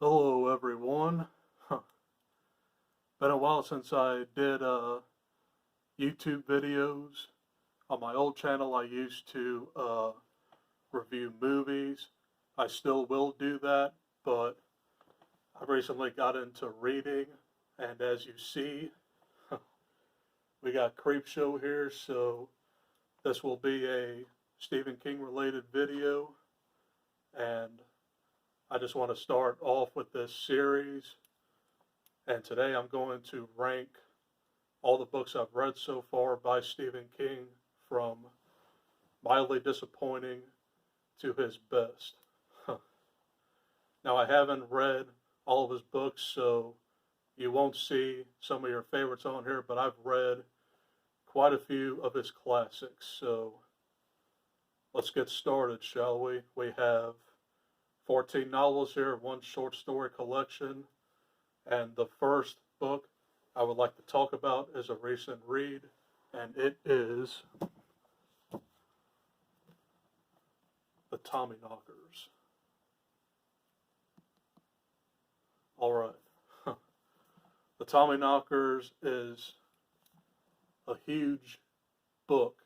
Hello everyone. Been a while since I did YouTube videos. On my old channel I used to review movies. I still will do that, but I recently got into reading, and as you see, we got Creepshow here, so this will be a Stephen King related video, and I just want to start off with this series. And today I'm going to rank all the books I've read so far by Stephen King from mildly disappointing to his best. Now, I haven't read all of his books, so you won't see some of your favorites on here, but I've read quite a few of his classics. So let's get started, shall we? We have 14 novels here, one short story collection. And the first book I would like to talk about is a recent read, and it is The Tommyknockers. Alright. The Tommyknockers is a huge book,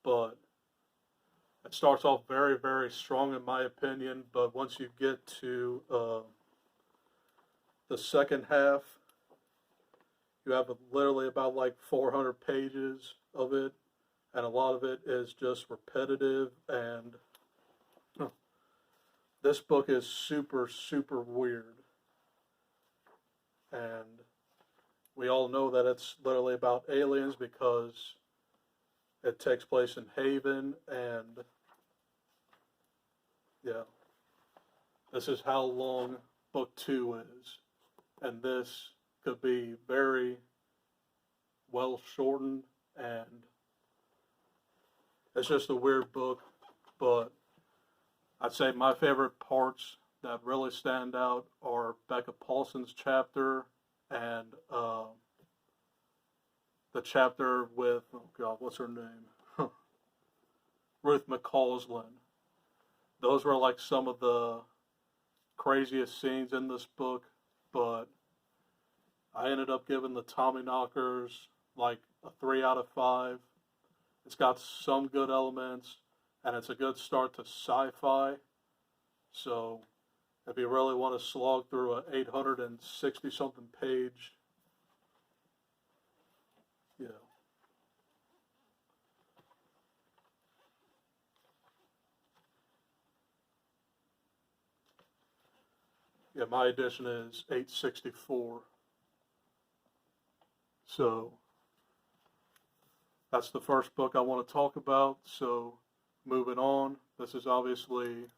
but it starts off very, very strong in my opinion, but once you get to the second half, you have literally about like 400 pages of it, and a lot of it is just repetitive, and this book is super, super weird. And we all know that it's literally about aliens because it takes place in Haven, and yeah, this is how long book 2 is. And this could be very well shortened, and it's just a weird book, but I'd say my favorite parts that really stand out are Becca Paulson's chapter and the chapter with, oh God, what's her name? Ruth McCausland. Those were like some of the craziest scenes in this book, but I ended up giving The Tommyknockers like a 3 out of 5. It's got some good elements, and it's a good start to sci-fi. So if you really want to slog through an 860 something page, yeah. Yeah, my edition is 864. So that's the first book I want to talk about. So moving on, this is obviously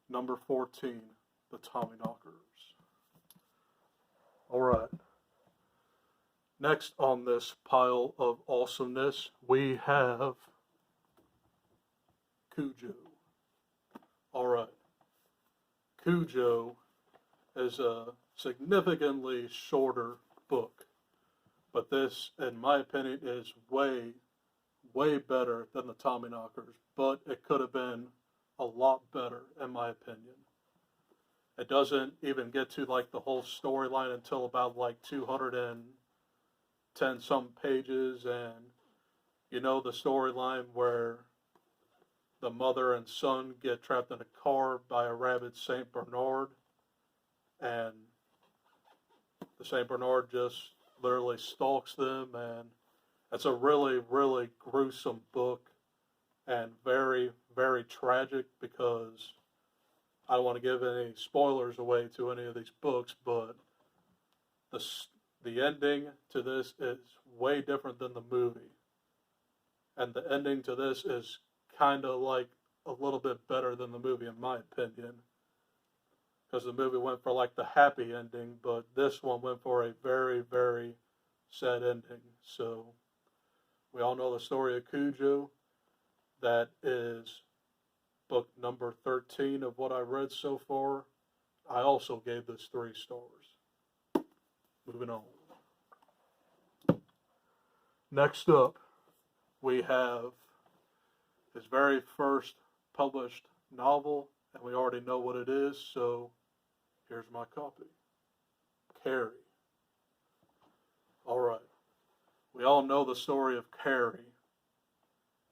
number 14, The Tommyknockers. All right. Next on this pile of awesomeness, we have Kuju. All right. Kuju is a significantly shorter book, but this, in my opinion, is way, way better than The Tommyknockers, but it could have been a lot better, in my opinion. It doesn't even get to like the whole storyline until about like 210 some pages, and you know the storyline where the mother and son get trapped in a car by a rabid Saint Bernard, and the Saint Bernard just literally stalks them, and it's a really, really gruesome book, and very, very tragic, because I don't want to give any spoilers away to any of these books, but the ending to this is way different than the movie. And the ending to this is kind of like a little bit better than the movie, in my opinion. Because the movie went for like the happy ending, but this one went for a very, very sad ending. So we all know the story of Kuju. That is book number 13 of what I read so far. I also gave this 3 stars. Moving on. Next up, we have his very first published novel, and we already know what it is, so Here's my copy. Carrie. All right. We all know the story of Carrie.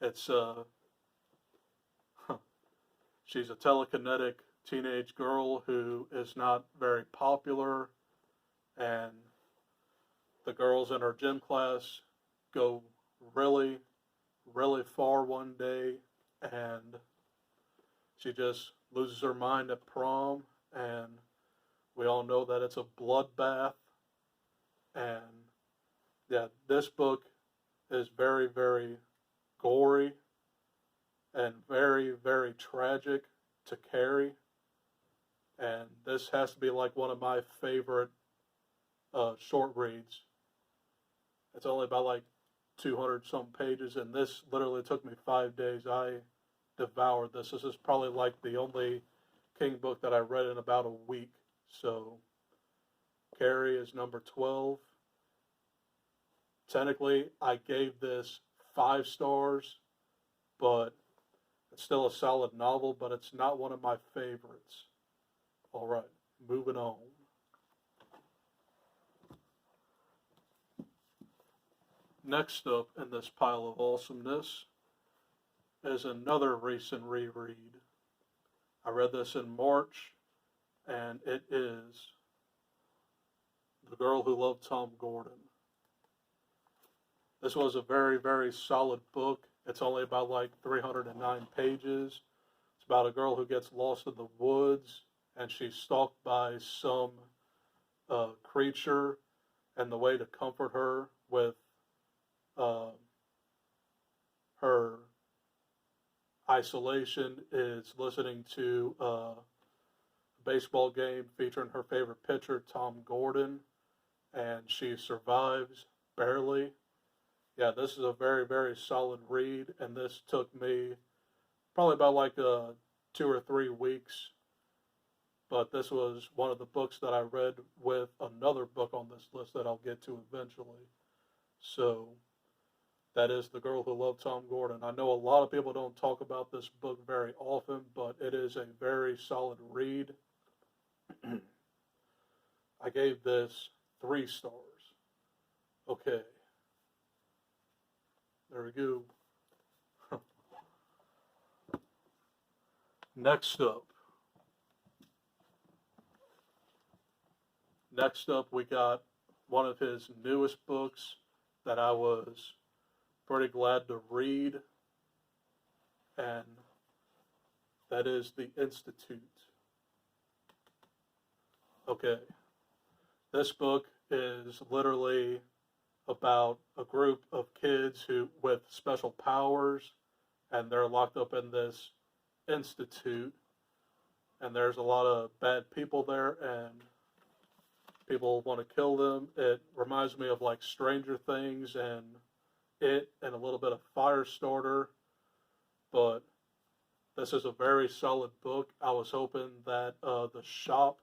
It's she's a telekinetic teenage girl who is not very popular, and the girls in her gym class go really, really far one day, and she just loses her mind at prom, and we all know that it's a bloodbath. And yeah, this book is very, very gory and very, very tragic to Carrie. And this has to be like one of my favorite short reads. It's only about like 200 some pages, and this literally took me 5 days. I devoured this. This is probably like the only King book that I read in about a week. So, Carrie is number 12. Technically, I gave this 5 stars, but it's still a solid novel, but it's not one of my favorites. All right, moving on. Next up in this pile of awesomeness is another recent reread. I read this in March, and it is The Girl Who Loved Tom Gordon. This was a very, very solid book. It's only about like 309 pages. It's about a girl who gets lost in the woods, and she's stalked by some creature, and the way to comfort her with her isolation is listening to a baseball game featuring her favorite pitcher, Tom Gordon, and she survives barely. Yeah, this is a very, very solid read, and this took me probably about like 2 or 3 weeks. But this was one of the books that I read with another book on this list that I'll get to eventually. So, that is The Girl Who Loved Tom Gordon. I know a lot of people don't talk about this book very often, but it is a very solid read. I gave this 3 stars. Okay. There we go. Next up, we got one of his newest books that I was pretty glad to read, and that is The Institute. Okay, this book is literally about a group of kids who with special powers, and they're locked up in this institute, and there's a lot of bad people there, and people want to kill them. It reminds me of like Stranger Things and a little bit of Firestarter, but this is a very solid book. I was hoping that the shop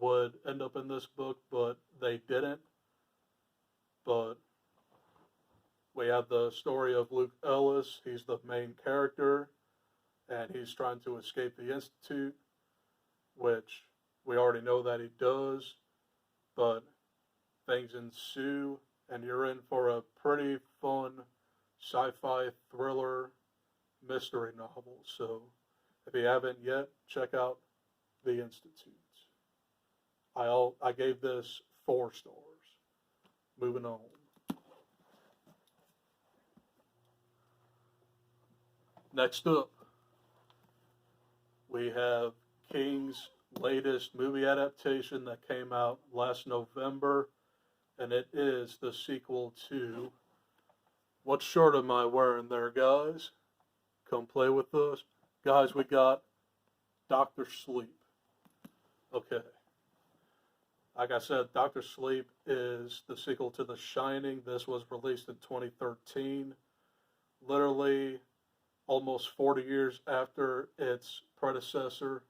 would end up in this book, but they didn't. But we have the story of Luke Ellis. He's the main character, and he's trying to escape the Institute, which we already know that he does, but things ensue, and you're in for a pretty fun sci-fi thriller mystery novel. So if you haven't yet, check out The Institute. I gave this 4 stars. Moving on. Next up, we have King's latest movie adaptation that came out last November, and it is the sequel to, what shirt am I wearing there, guys? Come play with us. Guys, we got Dr. Sleep. Okay. Like I said, Dr. Sleep is the sequel to The Shining. This was released in 2013. Literally almost 40 years after its predecessor.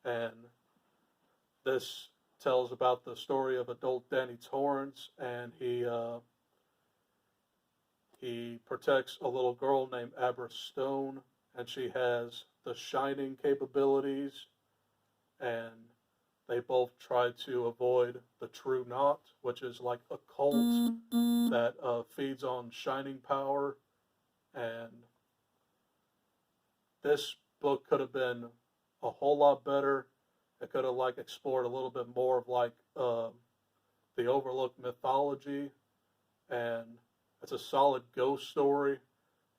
And this tells about the story of adult Danny Torrance, and he protects a little girl named Abra Stone, and she has the shining capabilities, and they both try to avoid the true knot, which is like a cult that feeds on shining power. And this book could have been a whole lot better. It could have like explored a little bit more of like the overlooked mythology, and it's a solid ghost story.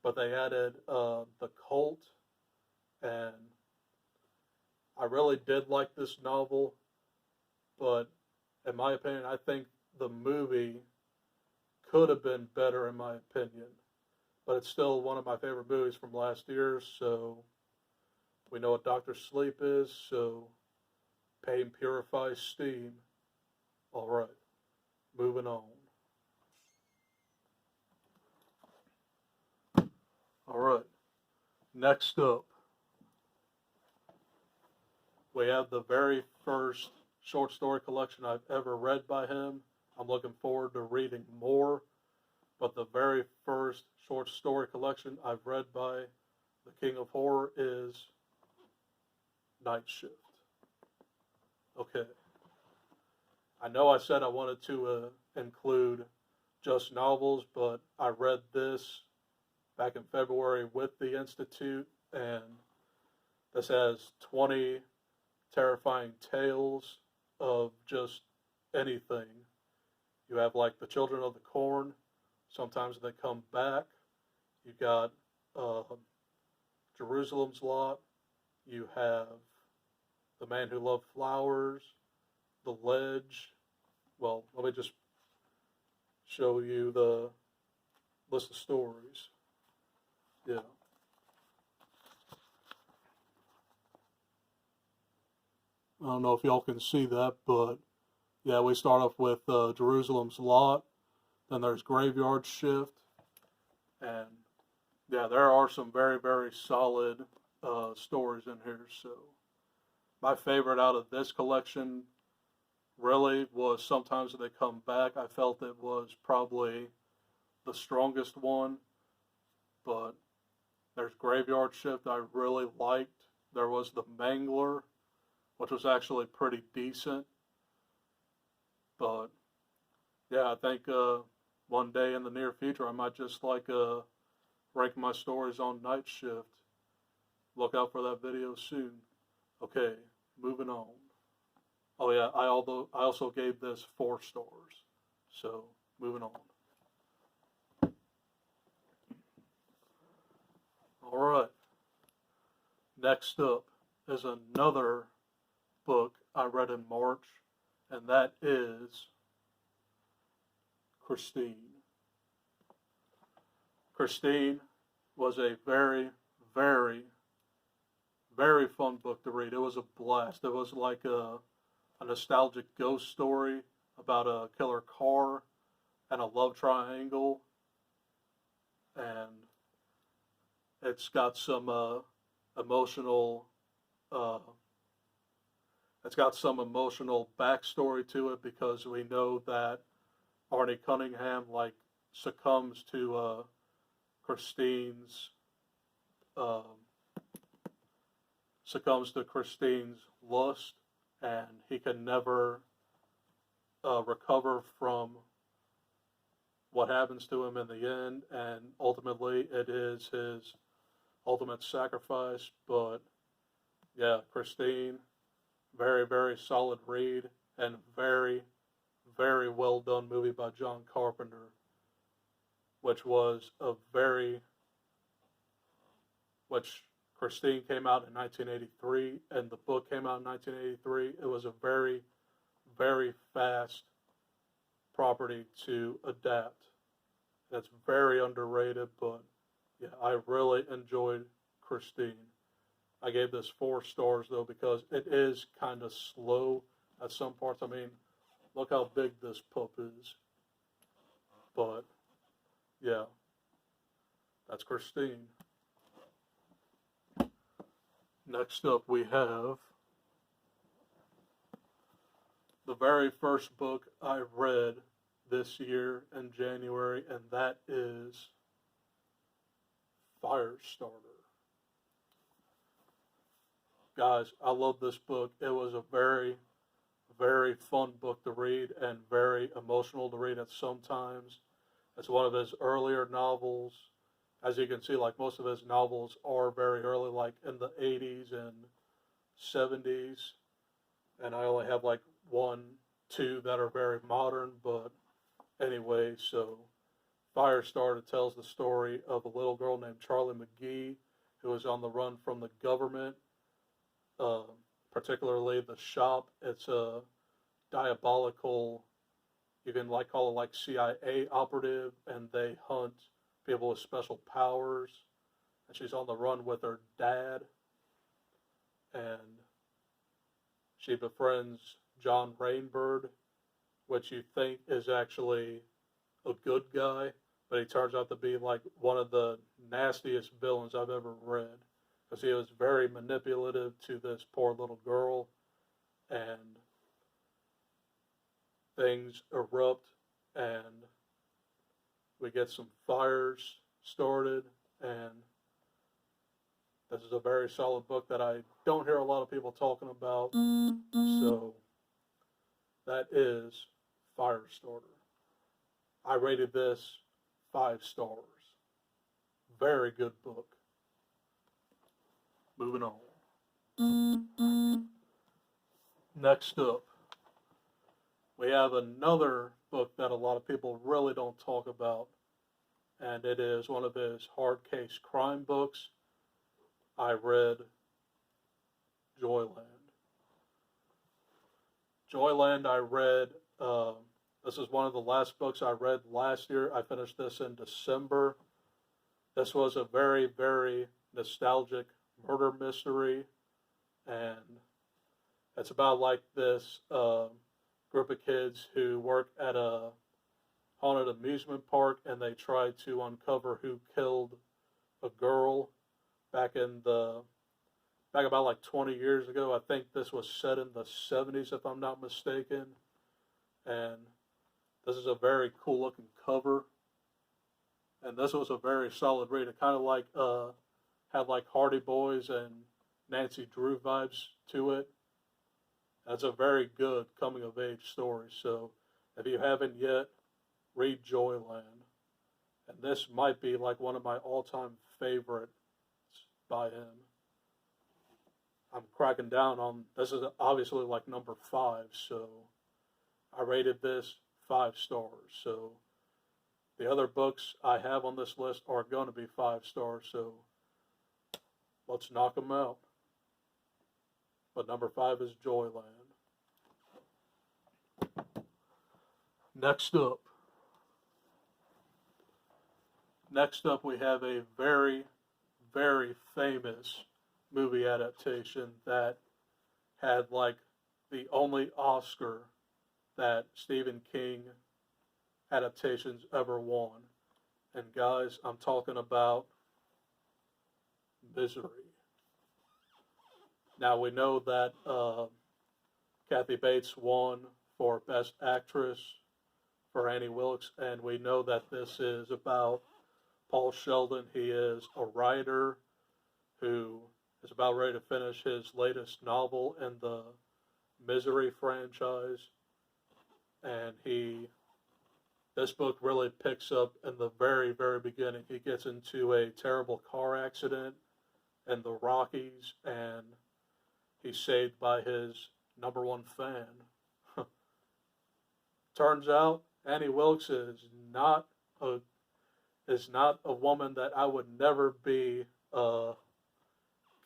But they added the cult, and I really did like this novel. But in my opinion, I think the movie could have been better, in my opinion. But it's still one of my favorite movies from last year. So we know what Doctor Sleep is. So pain purifies steam. All right, moving on. All right, next up, we have the very first short story collection I've ever read by him. I'm looking forward to reading more, but the very first short story collection I've read by the King of Horror is Night Shift. Okay. I know I said I wanted to include just novels, but I read this back in February with the Institute, and this has 20 terrifying tales of just anything. You have like the Children of the Corn. Sometimes they come back. You got Jerusalem's Lot. You have The Man Who Loved Flowers. The Ledge. Well, let me just show you the list of stories. Yeah. I don't know if y'all can see that, but yeah, we start off with Jerusalem's Lot. Then there's Graveyard Shift. And yeah, there are some very, very solid stories in here. So my favorite out of this collection really was Sometimes They Come Back. I felt it was probably the strongest one. But there's Graveyard Shift I really liked. There was The Mangler, which was actually pretty decent. But yeah, I think one day in the near future I might just like rank my stories on Night Shift. Look out for that video soon. Okay, moving on. Oh yeah, I also gave this 4 stars. So moving on. All right. Next up is another book I read in March, and that is Christine. Christine was a very, very, very fun book to read. It was a blast. It was like a nostalgic ghost story about a killer car and a love triangle, and it's got some emotional backstory to it, because we know that Arnie Cunningham like succumbs to Christine's lust, and he can never recover from what happens to him in the end, and ultimately it is his ultimate sacrifice. But yeah, Christine, very, very solid read, and very, very well done movie by John Carpenter, which Christine came out in 1983, and the book came out in 1983. It was a very, very fast property to adapt. That's very underrated, but yeah, I really enjoyed Christine. I gave this 4 stars though, because it is kind of slow at some parts. I mean, look how big this pup is. But yeah, that's Christine. Next up we have the very first book I read this year in January, and that is Firestarter. Guys, I love this book. It was a very, very fun book to read and very emotional to read at some times. It's one of his earlier novels. As you can see, like most of his novels are very early, like in the 80s and 70s. And I only have like one, two that are very modern. But anyway, so Firestarter tells the story of a little girl named Charlie McGee who is on the run from the government, uh, particularly the shop. It's a diabolical, you can like call it like CIA operative, and they hunt people with special powers. And she's on the run with her dad, and she befriends John Rainbird, which you think is actually a good guy, but he turns out to be like one of the nastiest villains I've ever read, because he was very manipulative to this poor little girl, and things erupt, and we get some fires started, and this is a very solid book that I don't hear a lot of people talking about. So that is Firestarter. I rated this 5 stars. Very good book. Moving on. Next up, we have another book that a lot of people really don't talk about, and it is one of his hard case crime books. I read Joyland. Joyland I read, this is one of the last books I read last year. I finished this in December. This was a very, very nostalgic murder mystery, and it's about like this group of kids who work at a haunted amusement park, and they try to uncover who killed a girl back about like 20 years ago. I think this was set in the 70s, if I'm not mistaken. And this is a very cool looking cover. And this was a very solid read. It kind of like had like Hardy Boys and Nancy Drew vibes to it. That's a very good coming of age story. So if you haven't yet, read Joyland. And this might be like one of my all-time favorites by him. I'm cracking down on, this is obviously like number 5, so I rated this 5 stars. So the other books I have on this list are going to be 5 stars, so let's knock them out. But number 5 is Joyland. Next up we have a very, very famous movie adaptation that had like the only Oscar that Stephen King adaptations ever won. And guys, I'm talking about Misery. Now we know that Kathy Bates won for Best Actress for Annie Wilkes, and we know that this is about Paul Sheldon. He is a writer who is about ready to finish his latest novel in the Misery franchise, and this book really picks up in the very, very beginning. He gets into a terrible car accident in the Rockies, and he's saved by his #1 fan. Turns out Annie Wilkes is not a woman that I would never be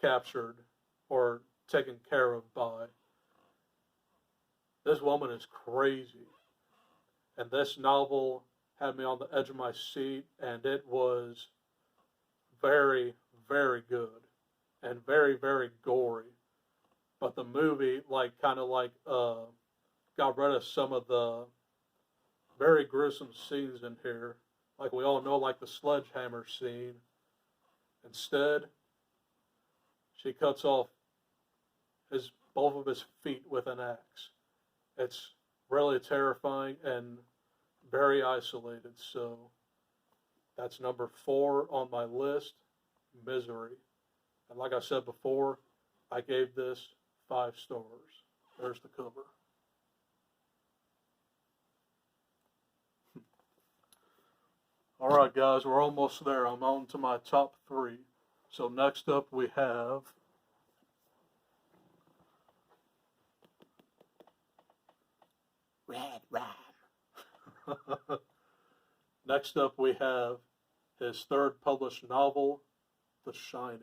captured or taken care of by. This woman is crazy. And this novel had me on the edge of my seat, and it was very, very good and very, very gory. But the movie, like, kind of like got rid of some of the very gruesome scenes in here. Like we all know, like the sledgehammer scene. Instead, she cuts off both of his feet with an axe. It's really terrifying and very isolated. So that's number 4 on my list, Misery. And like I said before, I gave this 5 stars. There's the cover. Alright, guys, we're almost there. I'm on to my top three. So, next up we have Red Rum. Next up we have his third published novel, The Shining.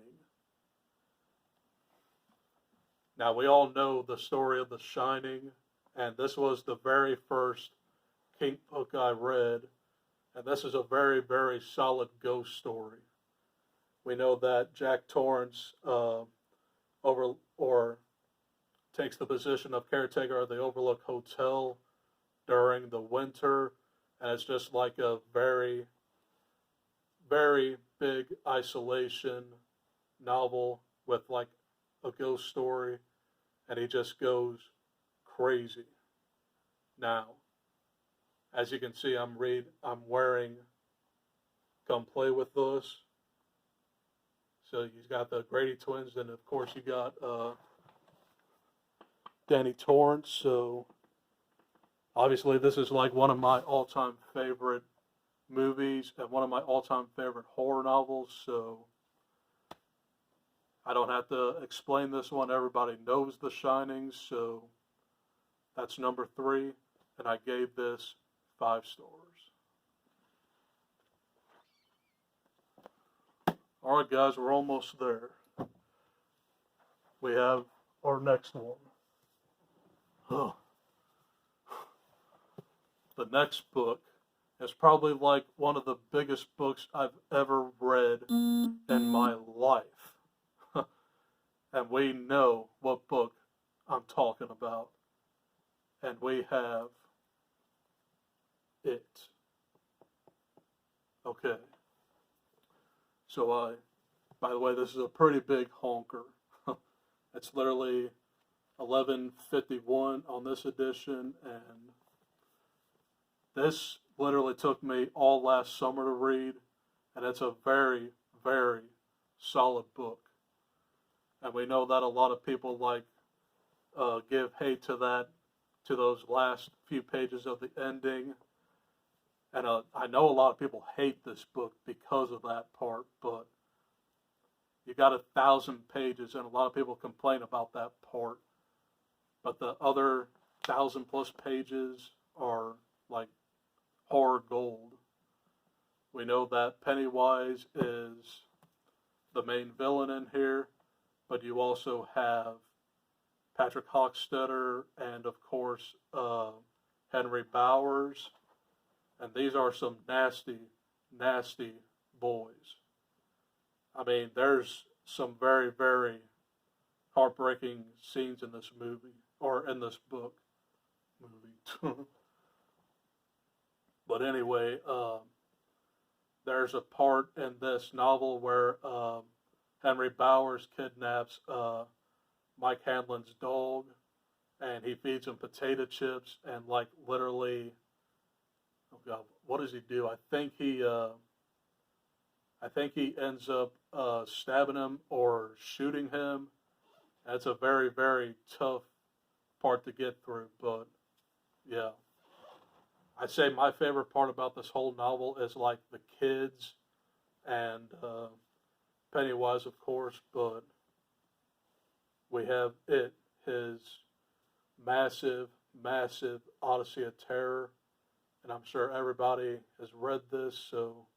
Now, we all know the story of The Shining, and this was the very first Kink book I read, and this is a very, very solid ghost story. We know that Jack Torrance takes the position of caretaker of the Overlook Hotel during the winter, and it's just like a very, very big isolation novel with like a ghost story, and he just goes crazy. Now, as you can see, I'm wearing Come Play With Us. So you got the Grady twins, and of course you got Danny Torrance. So obviously this is like one of my all-time favorite movies and one of my all-time favorite horror novels. So I don't have to explain this one. Everybody knows The Shining. So that's number 3, and I gave this 5 stars. Alright, guys, we're almost there. We have our next one. The next book is probably like one of the biggest books I've ever read in my life. And we know what book I'm talking about. And we have it. Okay. So by the way, this is a pretty big honker. It's literally 11.51 on this edition, and this literally took me all last summer to read, and it's a very, very solid book. And we know that a lot of people give hate to those last few pages of the ending. And I know a lot of people hate this book because of that part, but you got 1,000 pages, and a lot of people complain about that part. But the other 1,000+ pages are like horror gold. We know that Pennywise is the main villain in here, but you also have Patrick Hockstetter and, of course, Henry Bowers. And these are some nasty, nasty boys. I mean, there's some very, very heartbreaking scenes in this movie, or in this book. But anyway, there's a part in this novel where Henry Bowers kidnaps Mike Hanlon's dog, and he feeds him potato chips, and like literally, oh God, what does he do? I think he ends up stabbing him or shooting him. That's a very, very tough part to get through, but yeah. I'd say my favorite part about this whole novel is like the kids and Pennywise, of course, but we have his massive, massive Odyssey of Terror, and I'm sure everybody has read this, so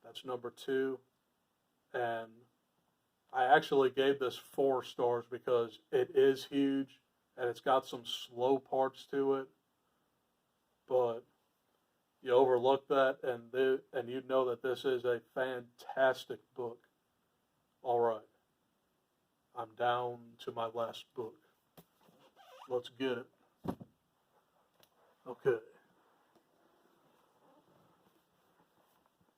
that's number 2. And I actually gave this 4 stars because it is huge, and it's got some slow parts to it, but you overlook that, and you know that this is a fantastic book. All right, I'm down to my last book. Let's get it. Okay.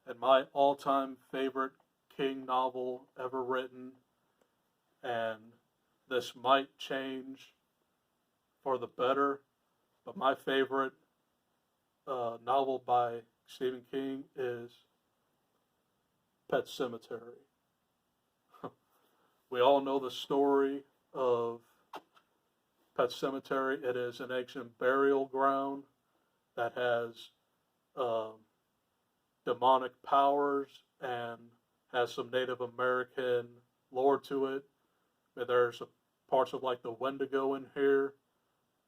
And my all-time favorite King novel ever written, and this might change for the better, but my favorite novel by Stephen King is Pet Sematary. We all know the story of Pet Sematary. It is an ancient burial ground that has demonic powers and has some Native American lore to it. And there's parts of like the Wendigo in here,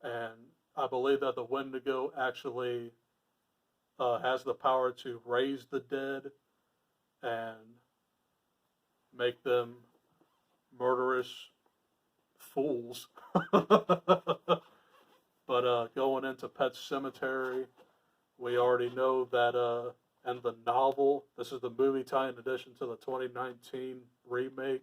and I believe that the Wendigo actually has the power to raise the dead and make them murderous fools. But going into Pet Sematary, we already know that in the novel, this is the movie tie in addition to the 2019 remake.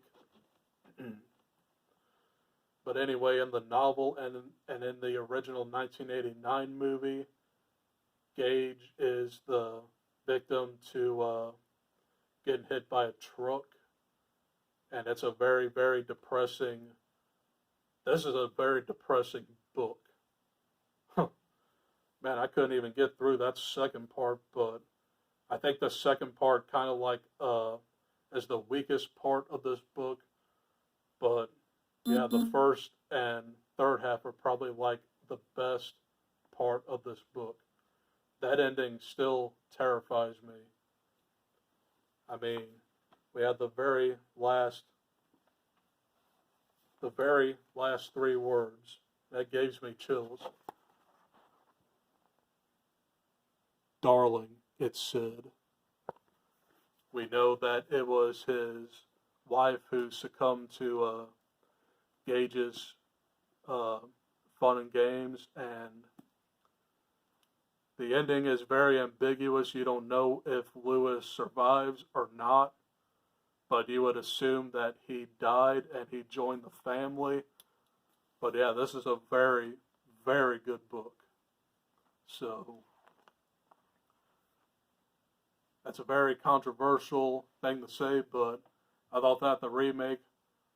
But anyway, in the novel and in the original 1989 movie, Gage is the victim to getting hit by a truck. And it's a very, very depressing, this is a very depressing book. Man, I couldn't even get through that second part, but I think the second part kind of like is the weakest part of this book. But yeah, the first and third half are probably like the best part of this book. That ending still terrifies me. I mean, we had the very last 3 words. That gives me chills. Darling, it said. We know that it was his wife who succumbed to Gage's fun and games, and the ending is very ambiguous. You don't know if Lewis survives or not, but you would assume that he died and he joined the family. But yeah, this is a very, very good book. So that's a very controversial thing to say, but I thought that the remake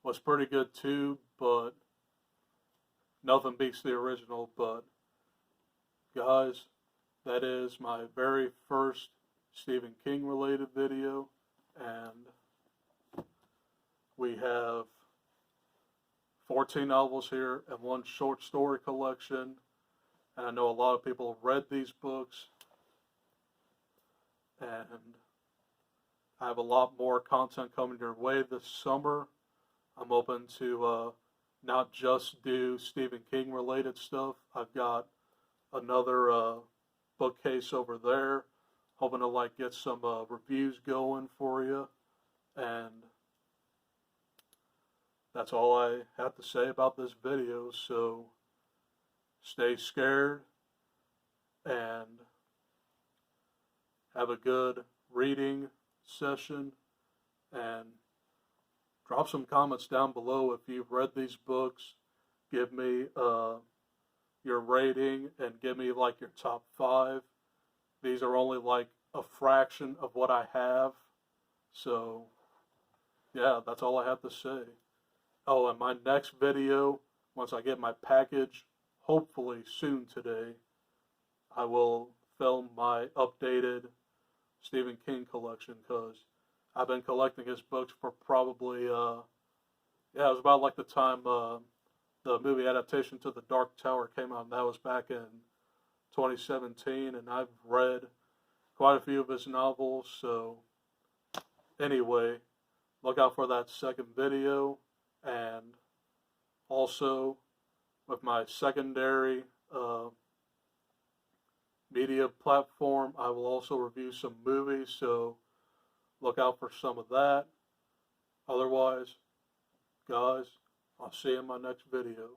was pretty good too, but nothing beats the original. But guys, that is my very first Stephen King related video, and we have 14 novels here and 1 short story collection. And I know a lot of people have read these books, and I have a lot more content coming your way this summer. I'm open to not just do Stephen King related stuff. I've got another bookcase over there, hoping to like get some reviews going for you. And that's all I have to say about this video. So stay scared and have a good reading session, and drop some comments down below if you've read these books. Give me your rating and give me like your top 5. These are only like a fraction of what I have. So yeah, that's all I have to say. Oh, and my next video, once I get my package, hopefully soon today, I will film my updated Stephen King collection, because I've been collecting his books for probably, it was about like the time the movie adaptation to The Dark Tower came out, and that was back in 2017, and I've read quite a few of his novels. So anyway, look out for that second video, and also with my secondary media platform, I will also review some movies, so look out for some of that. Otherwise, guys, I'll see you in my next video.